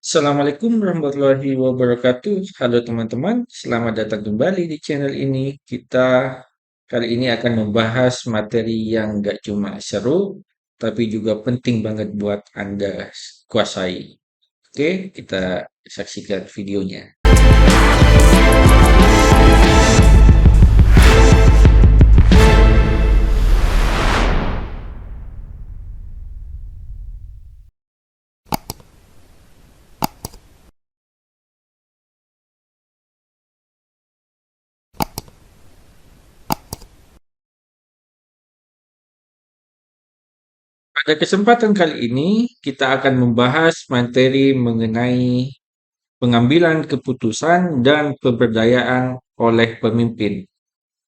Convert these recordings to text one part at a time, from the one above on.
Assalamualaikum warahmatullahi wabarakatuh. Halo teman-teman, selamat datang kembali di channel ini. Kita kali ini akan membahas materi yang gak cuma seru, tapi juga penting banget buat Anda kuasai. Oke, kita saksikan videonya. Pada kesempatan kali ini, kita akan membahas materi mengenai pengambilan keputusan dan pemberdayaan oleh pemimpin.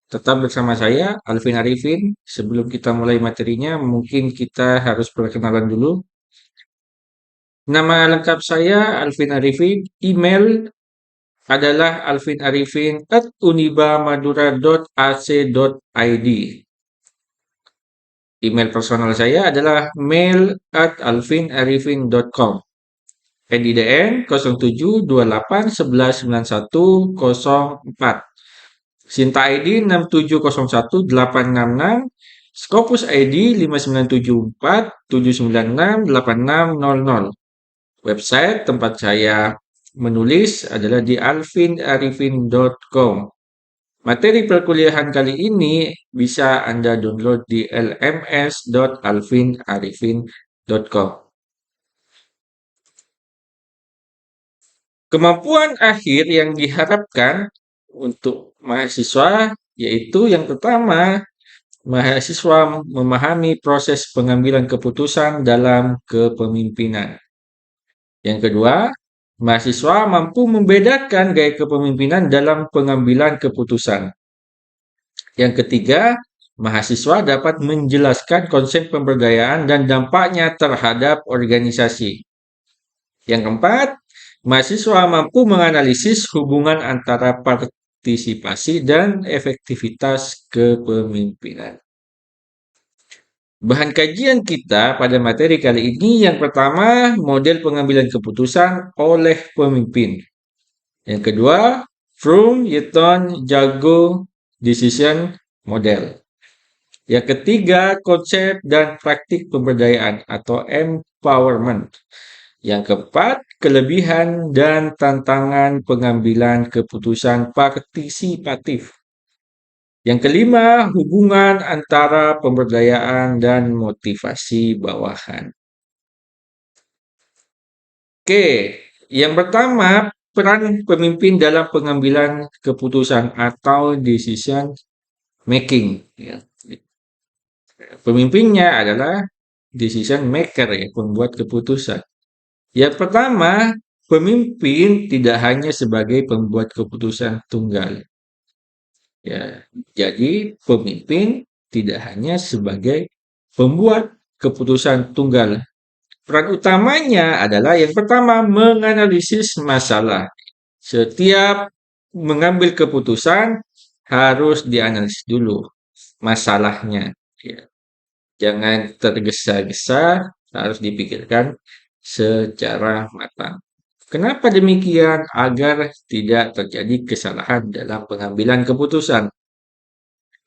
Tetap bersama saya, Alvin Arifin. Sebelum kita mulai materinya, mungkin kita harus perkenalan dulu. Nama lengkap saya, Alvin Arifin. Email adalah alvinarifin@unibamadura.ac.id. Email personal saya adalah mail@alvinarifin.com. NIDN 0728119104. Sinta ID 6701866, Scopus ID 5974796860. Website tempat saya menulis adalah di alvinarifin.com. Materi perkuliahan kali ini bisa Anda download di lms.alvinarifin.com. Kemampuan akhir yang diharapkan untuk mahasiswa yaitu yang pertama, mahasiswa memahami proses pengambilan keputusan dalam kepemimpinan. Yang kedua, mahasiswa mampu membedakan gaya kepemimpinan dalam pengambilan keputusan. Yang ketiga, mahasiswa dapat menjelaskan konsep pemberdayaan dan dampaknya terhadap organisasi. Yang keempat, mahasiswa mampu menganalisis hubungan antara partisipasi dan efektivitas kepemimpinan. Bahan kajian kita pada materi kali ini yang pertama, model pengambilan keputusan oleh pemimpin. Yang kedua, Froome, Newton, Jago, Decision Model. Yang ketiga, konsep dan praktik pemberdayaan atau empowerment. Yang keempat, kelebihan dan tantangan pengambilan keputusan partisipatif. Yang kelima, hubungan antara pemberdayaan dan motivasi bawahan. Oke, yang pertama, peran pemimpin dalam pengambilan keputusan atau decision making. Pemimpinnya adalah decision maker, ya, pembuat keputusan. Yang pertama, pemimpin tidak hanya sebagai pembuat keputusan tunggal. Ya, jadi pemimpin tidak hanya sebagai pembuat keputusan tunggal. Peran utamanya adalah yang pertama menganalisis masalah. Setiap mengambil keputusan harus dianalisis dulu masalahnya. Ya. Jangan tergesa-gesa, harus dipikirkan secara matang. Kenapa demikian? Agar tidak terjadi kesalahan dalam pengambilan keputusan.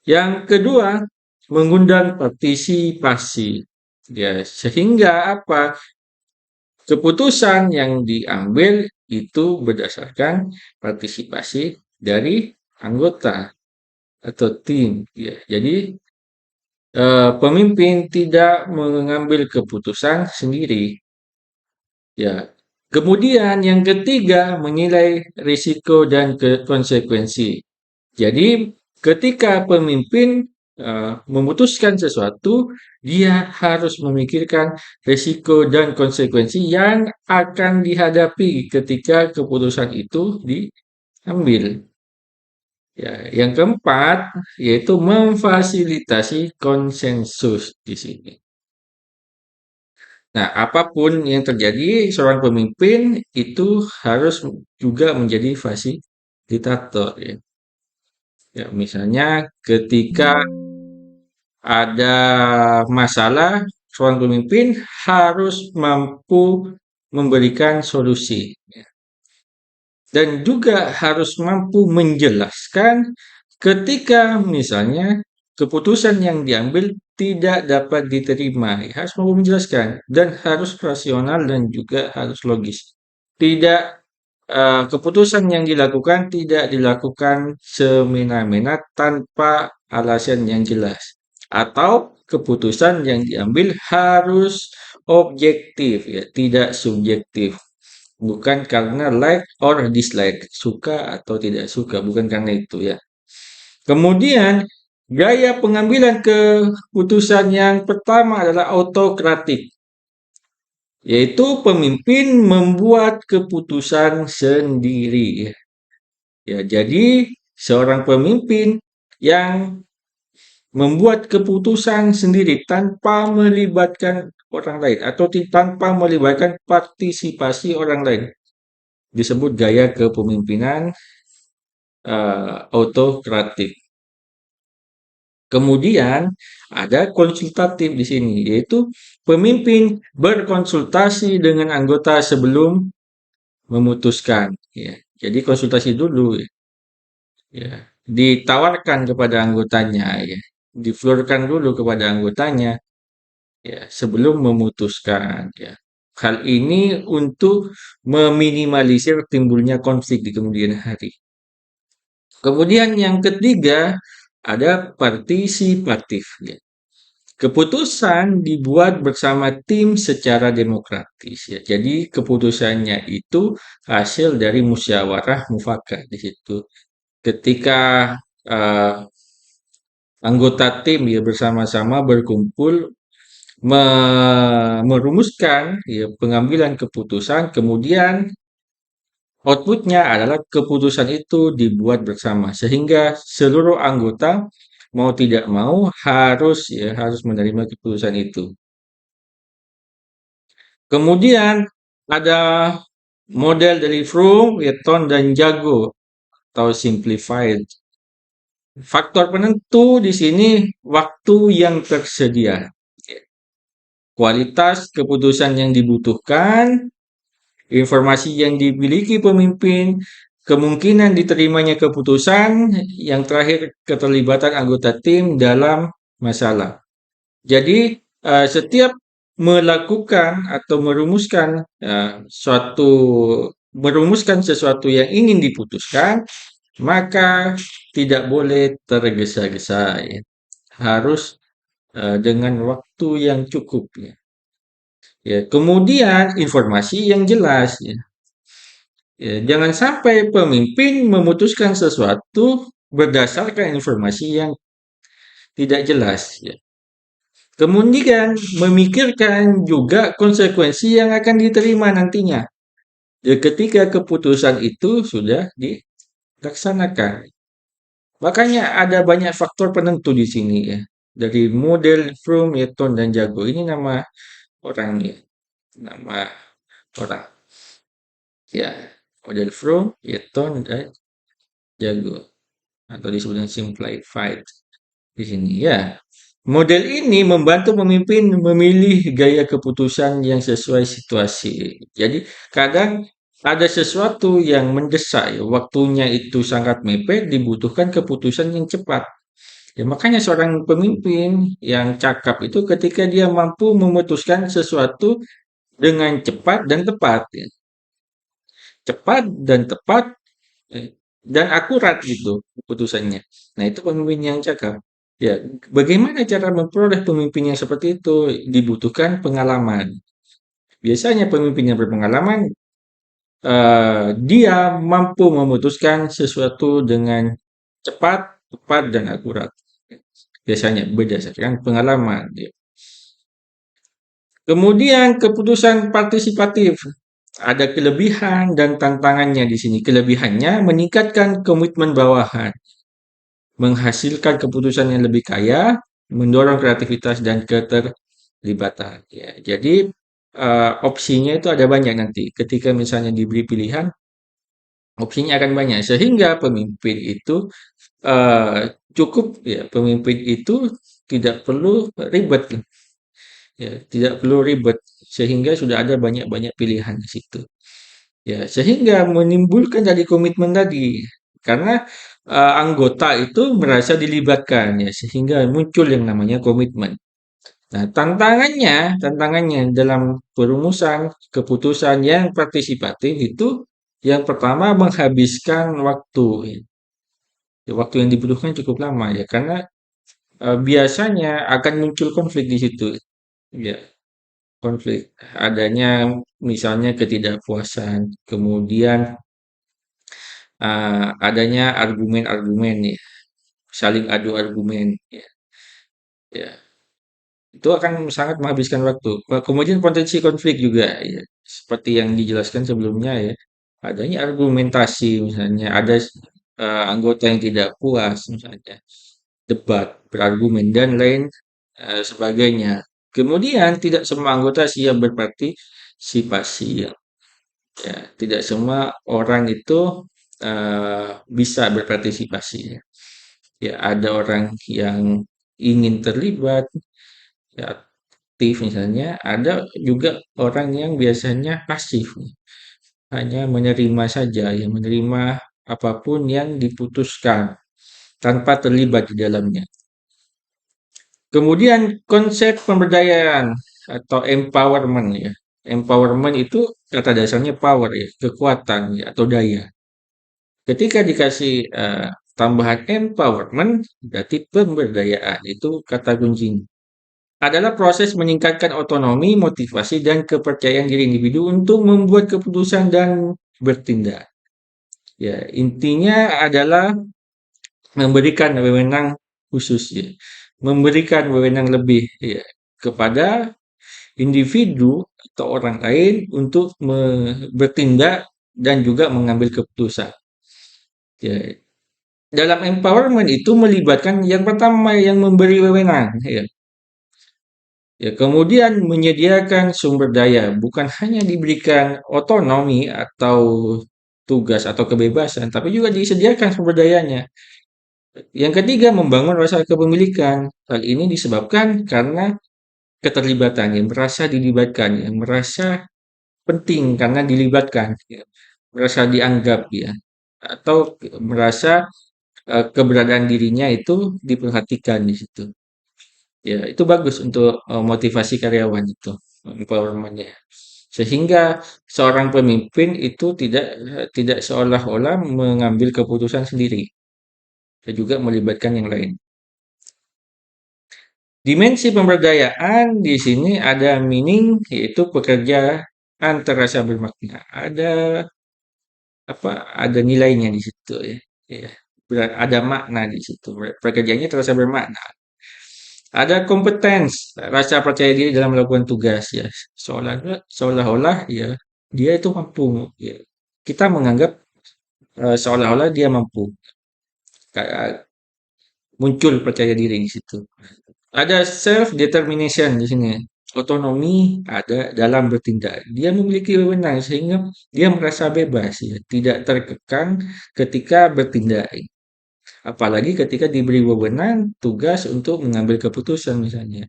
Yang kedua, mengundang partisipasi. Ya, sehingga apa? Keputusan yang diambil itu berdasarkan partisipasi dari anggota atau tim. Ya, jadi pemimpin tidak mengambil keputusan sendiri. Ya. Kemudian yang ketiga, menilai risiko dan konsekuensi. Jadi ketika pemimpin memutuskan sesuatu, dia harus memikirkan risiko dan konsekuensi yang akan dihadapi ketika keputusan itu diambil. Ya, yang keempat yaitu memfasilitasi konsensus di sini. Nah, apapun yang terjadi, seorang pemimpin itu harus juga menjadi fasilitator, ya. Ya, misalnya ketika ada masalah, seorang pemimpin harus mampu memberikan solusi, dan juga harus mampu menjelaskan ketika misalnya keputusan yang diambil tidak dapat diterima. Harus mampu menjelaskan dan harus rasional dan juga harus logis. Tidak keputusan yang dilakukan tidak dilakukan semena-mena tanpa alasan yang jelas. Atau keputusan yang diambil harus objektif ya, tidak subjektif. Bukan karena like or dislike, suka atau tidak suka, bukan karena itu ya. Kemudian, gaya pengambilan keputusan yang pertama adalah autokratik, yaitu pemimpin membuat keputusan sendiri. Ya, jadi seorang pemimpin yang membuat keputusan sendiri tanpa melibatkan orang lain atau tanpa melibatkan partisipasi orang lain disebut gaya kepemimpinan autokratik. Kemudian ada konsultatif di sini, yaitu pemimpin berkonsultasi dengan anggota sebelum memutuskan. Ya, jadi konsultasi dulu, ya, ditawarkan kepada anggotanya, ya, diflurkan dulu kepada anggotanya, ya, sebelum memutuskan. Ya. Hal ini untuk meminimalisir timbulnya konflik di kemudian hari. Kemudian yang ketiga ada partisipatif. Ya. Keputusan dibuat bersama tim secara demokratis. Ya. Jadi keputusannya itu hasil dari musyawarah mufakat di situ. Ketika uh, anggota tim ya bersama-sama berkumpul merumuskan ya, pengambilan keputusan, kemudian outputnya adalah keputusan itu dibuat bersama, sehingga seluruh anggota mau tidak mau harus menerima keputusan itu. Kemudian ada model dari Froome, Wheaton, dan Jago atau simplified. Faktor penentu di sini waktu yang tersedia, kualitas keputusan yang dibutuhkan, informasi yang dimiliki pemimpin, kemungkinan diterimanya keputusan, yang terakhir keterlibatan anggota tim dalam masalah. Jadi setiap melakukan atau merumuskan sesuatu yang ingin diputuskan, maka tidak boleh tergesa-gesa ya. Harus dengan waktu yang cukup ya. Ya, kemudian informasi yang jelas ya. Ya, jangan sampai pemimpin memutuskan sesuatu berdasarkan informasi yang tidak jelas ya. Kemudian memikirkan juga konsekuensi yang akan diterima nantinya. Ya, ketika keputusan itu sudah dilaksanakan. Makanya ada banyak faktor penentu di sini ya. Dari model Froome, Newton, dan Jago. Ini nama orang ya. Nama orang. Ya, model Froome, Newton, dan Jago. Atau disebut dengan simplified di sini ya. Model ini membantu pemimpin memilih gaya keputusan yang sesuai situasi. Jadi kadang ada sesuatu yang mendesak, ya, waktunya itu sangat mepet, dibutuhkan keputusan yang cepat. Ya, makanya seorang pemimpin yang cakap itu ketika dia mampu memutuskan sesuatu dengan cepat dan tepat, ya. Cepat dan tepat dan akurat gitu keputusannya. Nah, itu pemimpin yang cakap. Ya, bagaimana cara memperoleh pemimpin yang seperti itu? Dibutuhkan pengalaman. Biasanya pemimpin yang berpengalaman, dia mampu memutuskan sesuatu dengan cepat, tepat, dan akurat. Biasanya berdasarkan pengalaman. Ya. Kemudian keputusan partisipatif. Ada kelebihan dan tantangannya di sini. Kelebihannya meningkatkan komitmen bawahan, menghasilkan keputusan yang lebih kaya, mendorong kreativitas dan keterlibatan. Ya, jadi opsinya itu ada banyak nanti. Ketika misalnya diberi pilihan, opsinya akan banyak sehingga pemimpin itu cukup ya pemimpin itu tidak perlu ribet Ya, tidak perlu ribet sehingga sudah ada banyak-banyak pilihan di situ. Ya, sehingga menimbulkan tadi komitmen tadi. Karena anggota itu merasa dilibatkan ya, sehingga muncul yang namanya komitmen. Nah, tantangannya dalam perumusan keputusan yang partisipatif itu yang pertama menghabiskan waktu. Ya, waktu yang dibutuhkan cukup lama ya, karena biasanya akan muncul konflik di situ. Ya, konflik adanya misalnya ketidakpuasan, kemudian adanya argumen-argumen ya, saling adu argumen ya. Ya, itu akan sangat menghabiskan waktu. Kemudian potensi konflik juga ya, seperti yang dijelaskan sebelumnya ya. Adanya argumentasi misalnya, ada anggota yang tidak puas misalnya, debat, berargumen dan lain sebagainya. Kemudian tidak semua anggota siap berpartisipasi ya. Ya, tidak semua orang itu bisa berpartisipasi ya. Ya, ada orang yang ingin terlibat, ya, aktif misalnya, ada juga orang yang biasanya pasif, hanya menerima saja, yang menerima apapun yang diputuskan tanpa terlibat di dalamnya. Kemudian konsep pemberdayaan atau empowerment ya. Empowerment itu kata dasarnya power ya, kekuatan ya, atau daya. Ketika dikasih tambahan empowerment, berarti pemberdayaan itu kata kuncinya. Adalah proses meningkatkan otonomi, motivasi, dan kepercayaan diri individu untuk membuat keputusan dan bertindak. Ya, intinya adalah memberikan wewenang khusus ya, memberikan wewenang lebih ya kepada individu atau orang lain untuk bertindak dan juga mengambil keputusan. Ya, dalam empowerment itu melibatkan yang pertama yang memberi wewenang ya. Ya, kemudian menyediakan sumber daya, bukan hanya diberikan otonomi atau tugas atau kebebasan, tapi juga disediakan sumber dayanya. Yang ketiga, membangun rasa kepemilikan. Hal ini disebabkan karena keterlibatan, yang merasa dilibatkan, yang merasa penting karena dilibatkan, ya, merasa dianggap ya, atau merasa keberadaan dirinya itu diperhatikan di situ. Ya, itu bagus untuk motivasi karyawan itu, empowerment-nya. Sehingga seorang pemimpin itu tidak seolah-olah mengambil keputusan sendiri, dan juga melibatkan yang lain. Dimensi pemberdayaan di sini ada meaning, yaitu pekerjaan terasa bermakna. Ada nilainya di situ ya. Ya, ada makna di situ. Pekerjaannya terasa bermakna. Ada kompetens, rasa percaya diri dalam melakukan tugas ya. Seolah-olah ya dia itu mampu ya. Kita menganggap seolah-olah dia mampu. Muncul percaya diri di situ. Ada self determination di sini. Otonomi ada dalam bertindak. Dia memiliki wewenang sehingga dia merasa bebas ya, tidak terkekang ketika bertindak. Apalagi ketika diberi wewenang tugas untuk mengambil keputusan misalnya.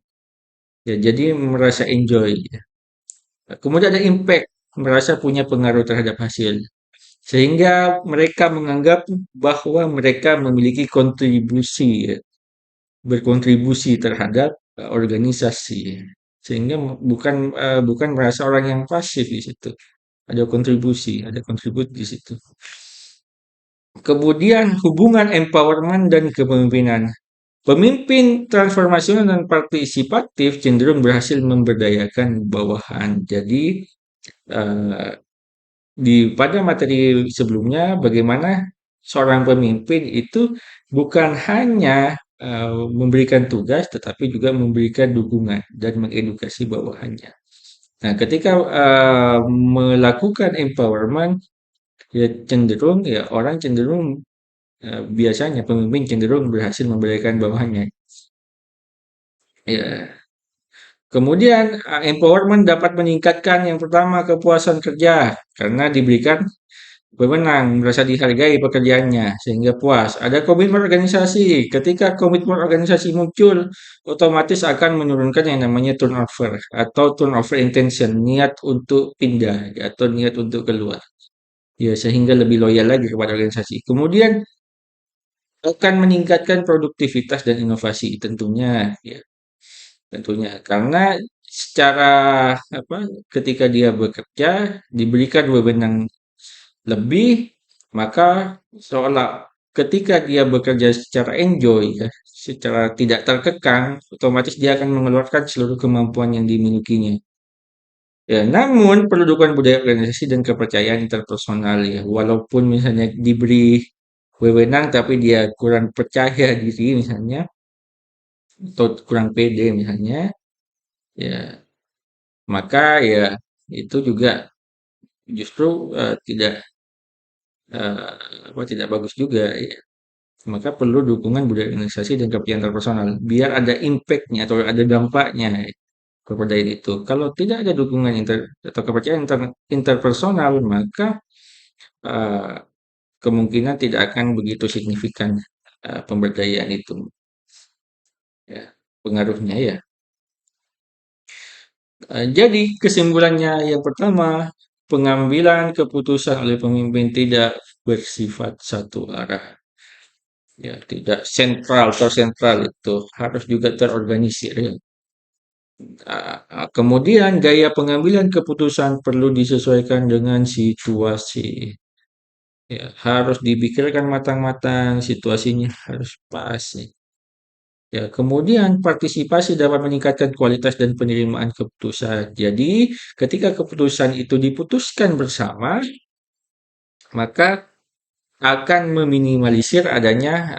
Ya, jadi merasa enjoy ya. Kemudian ada impact, merasa punya pengaruh terhadap hasil. Sehingga mereka menganggap bahwa mereka memiliki kontribusi ya, berkontribusi terhadap organisasi. Sehingga bukan merasa orang yang pasif di situ. Ada kontribusi, ada kontribut di situ. Kemudian hubungan empowerment dan kepemimpinan. Pemimpin transformasional dan partisipatif cenderung berhasil memberdayakan bawahan. Jadi eh, pada materi sebelumnya bagaimana seorang pemimpin itu bukan hanya memberikan tugas tetapi juga memberikan dukungan dan mengedukasi bawahannya. Nah, ketika melakukan empowerment ya cenderung ya orang cenderung biasanya pemimpin cenderung berhasil memberdayakan bawahannya. Ya, kemudian empowerment dapat meningkatkan yang pertama kepuasan kerja karena diberikan berwenang, merasa dihargai pekerjaannya sehingga puas. Ada komitmen organisasi. Ketika komitmen organisasi muncul, otomatis akan menurunkan yang namanya turnover atau turnover intention, niat untuk pindah atau niat untuk keluar. Ya, sehingga lebih loyal lagi kepada organisasi. Kemudian akan meningkatkan produktivitas dan inovasi tentunya, ya, tentunya karena secara apa ketika dia bekerja diberikan wewenang lebih, maka seolah ketika dia bekerja secara enjoy ya, secara tidak terkekang, otomatis dia akan mengeluarkan seluruh kemampuan yang dimilikinya. Ya, namun perlu dukungan budaya organisasi dan kepercayaan interpersonal ya. Walaupun misalnya diberi wewenang tapi dia kurang percaya diri misalnya atau kurang pede misalnya, ya maka ya itu juga justru tidak tidak bagus juga ya. Maka perlu dukungan budaya organisasi dan kepercayaan interpersonal biar ada impact-nya atau ada dampaknya ya, kepercayaan itu. Kalau tidak ada dukungan atau kepercayaan interpersonal, maka eh, kemungkinan tidak akan begitu signifikan pemberdayaan itu ya pengaruhnya ya. Jadi kesimpulannya yang pertama, pengambilan keputusan oleh pemimpin tidak bersifat satu arah. Ya, tidak sentral, tersentral itu harus juga terorganisir ya. Kemudian gaya pengambilan keputusan perlu disesuaikan dengan situasi. Ya, harus dipikirkan matang-matang, situasinya harus pas. Ya. Ya, kemudian partisipasi dapat meningkatkan kualitas dan penerimaan keputusan. Jadi, ketika keputusan itu diputuskan bersama, maka akan meminimalisir adanya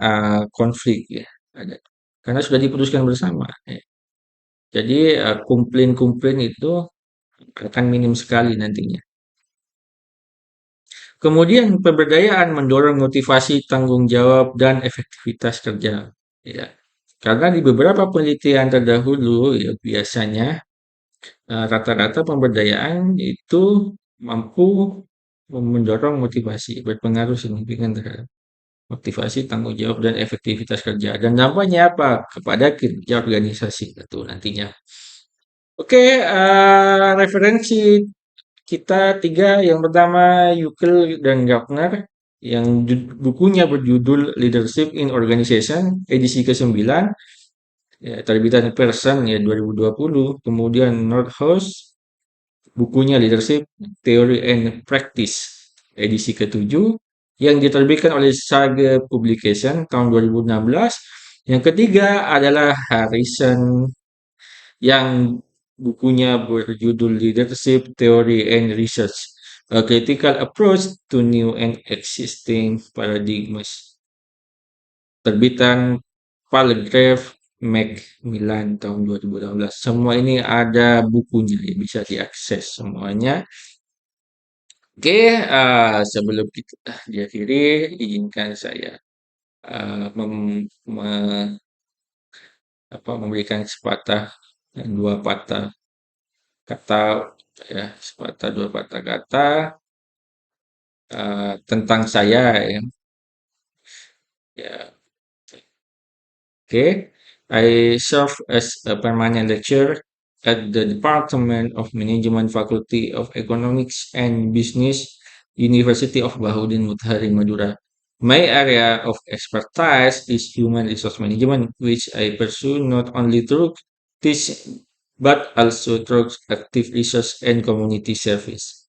konflik ya. Karena sudah diputuskan bersama. Ya. Jadi, komplain-komplain itu akan minim sekali nantinya. Kemudian pemberdayaan mendorong motivasi, tanggung jawab, dan efektivitas kerja. Ya. Karena di beberapa penelitian terdahulu ya biasanya rata-rata pemberdayaan itu mampu mendorong motivasi, berpengaruh signifikan terhadap motivasi, tanggung jawab, dan efektivitas kerja. Dan dampaknya apa? Kepada kinerja organisasi itu nantinya. Oke, referensi kita tiga. Yang pertama, Yukel dan Gardner. Yang bukunya berjudul Leadership in Organization, edisi ke-9. Ya, terbitan Pearson ya 2020. Kemudian Nordhaus, bukunya Leadership, Theory and Practice, edisi ke-7. Yang diterbitkan oleh Sage Publication tahun 2016. Yang ketiga adalah Harrison yang bukunya berjudul Leadership Theory and Research, A Critical Approach to New and Existing Paradigms. Terbitan Palgrave Macmillan tahun 2018. Semua ini ada bukunya, ya, bisa diakses semuanya. Oke, sebelum kita diakhiri, izinkan saya memberikan sepatah dan dua patah kata ya, sepatah dua patah kata tentang saya ya. Ya, okay. I serve as a permanent lecturer at the Department of Management Faculty of Economics and Business, University of Bahodin Mutahari Madura. My area of expertise is human resource management, which I pursue not only through teaching but also through active research and community service.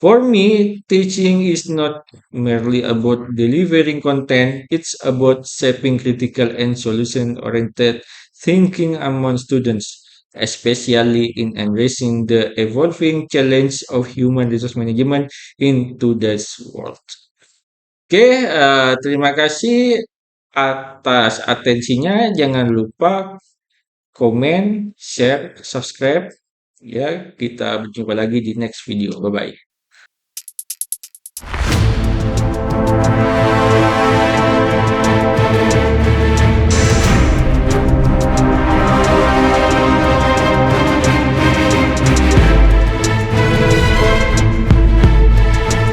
For me, teaching is not merely about delivering content, it's about shaping critical and solution oriented thinking among students, especially in embracing the evolving challenge of human resource management in today's world. Oke, terima kasih atas atensinya. Jangan lupa komen, share, subscribe. Ya, kita berjumpa lagi di next video. Bye bye.